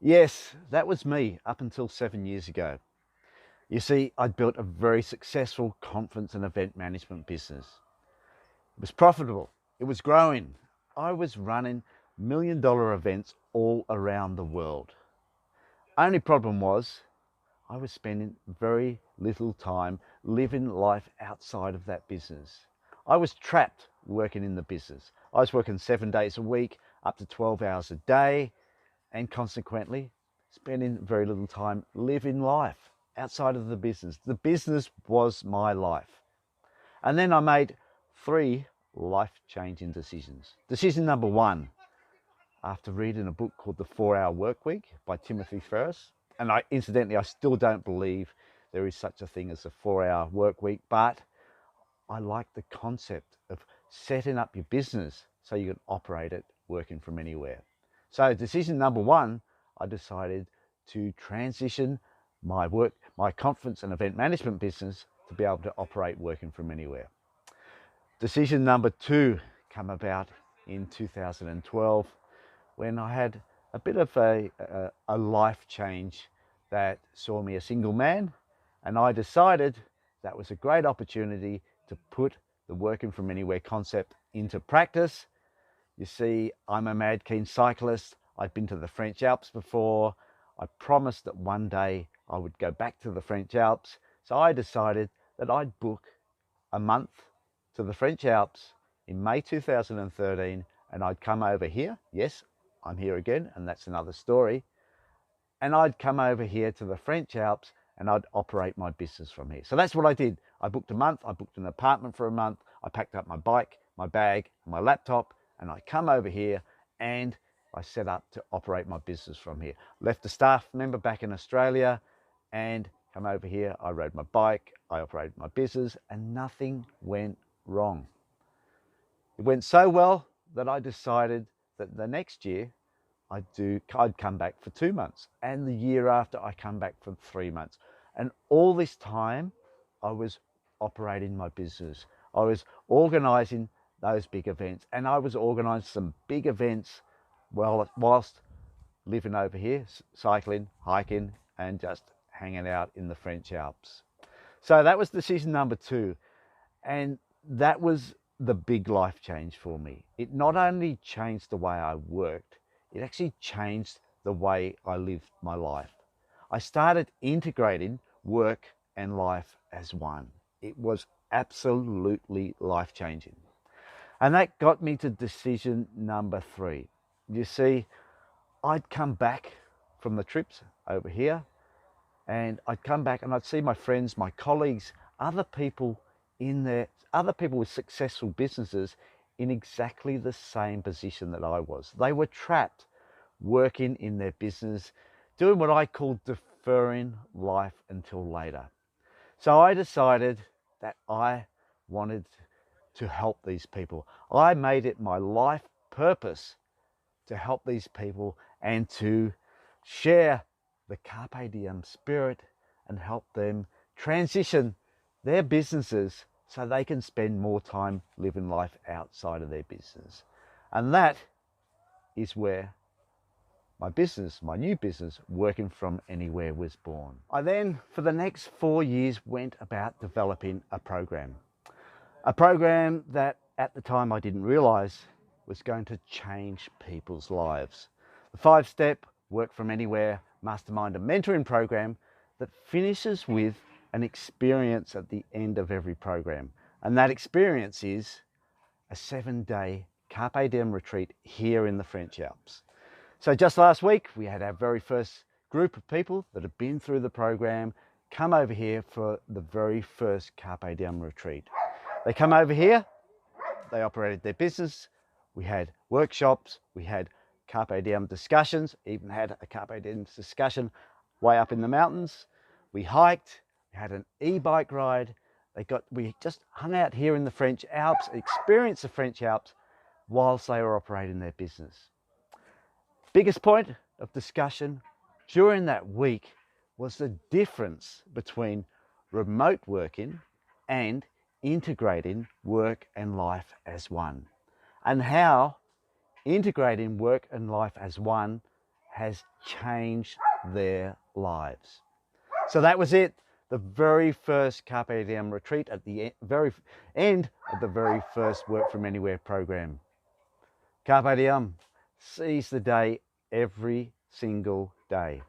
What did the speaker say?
Yes, that was me up until 7 years ago. You see, I'd built a very successful conference and event management business. It was profitable, it was growing. I was running $1 million events all around the world. Only problem was I was spending very little time living life outside of that business. I was trapped working in the business. I was working 7 days a week, up to 12 hours a day, and consequently spending very little time living life outside of the business. The business was my life. And then I made three life-changing decisions. Decision number one, after reading a book called The 4 Hour Workweek by Timothy Ferriss, and incidentally, I still don't believe there is such a thing as a 4 hour work week, but I like the concept of setting up your business so you can operate it working from anywhere. So decision number one, I decided to transition my conference and event management business to be able to operate working from anywhere. Decision number two came about in 2012 when I had a bit of a life change that saw me a single man, and I decided that was a great opportunity to put the working from anywhere concept into practice. You see, I'm a mad keen cyclist. I'd been to the French Alps before. I promised that one day I would go back to the French Alps. So I decided that I'd book a month to the French Alps in May 2013, and I'd come over here. Yes, I'm here again, and that's another story. And I'd come over here to the French Alps and I'd operate my business from here. So that's what I did. I booked a month, I booked an apartment for a month, I packed up my bike, my bag, my laptop, and I come over here and I set up to operate my business from here. Left a staff member back in Australia and come over here. I rode my bike, I operated my business, and nothing went wrong. It went so well that I decided that the next year I'd come back for 2 months, and the year after I come back for 3 months. And all this time I was operating my business. I was organizing those big events, and I was organizing some big events whilst living over here, cycling, hiking, and just hanging out in the French Alps. So that was decision number two. And that was the big life change for me. It not only changed the way I worked, it actually changed the way I lived my life. I started integrating work and life as one. It was absolutely life changing. And that got me to decision number three. You see, I'd come back from the trips over here, and I'd come back and I'd see my friends, my colleagues, other people with successful businesses in exactly the same position that I was. They were trapped working in their business, doing what I call deferring life until later. So I decided that I wanted to help these people. I made it my life purpose to help these people and to share the Carpe Diem spirit and help them transition their businesses so they can spend more time living life outside of their business. And that is where my new business, Working From Anywhere, was born. I then, for the next 4 years, went about developing a program that at the time I didn't realize was going to change people's lives. The 5-step Work From Anywhere mastermind and mentoring program that finishes with an experience at the end of every program. And that experience is a 7-day Carpe Diem retreat here in the French Alps. So just last week, we had our very first group of people that have been through the program come over here for the very first Carpe Diem retreat. They come over here, they operated their business, we had workshops, we had Carpe Diem discussions, even had a Carpe Diem discussion way up in the mountains. We hiked, we had an e-bike ride. We just hung out here in the French Alps, experienced the French Alps whilst they were operating their business. Biggest point of discussion during that week was the difference between remote working and integrating work and life as one, and how integrating work and life as one has changed their lives. So that was it. The very first Carpe Diem retreat at the very end of the very first Work From Anywhere program. Carpe Diem, seize the day every single day.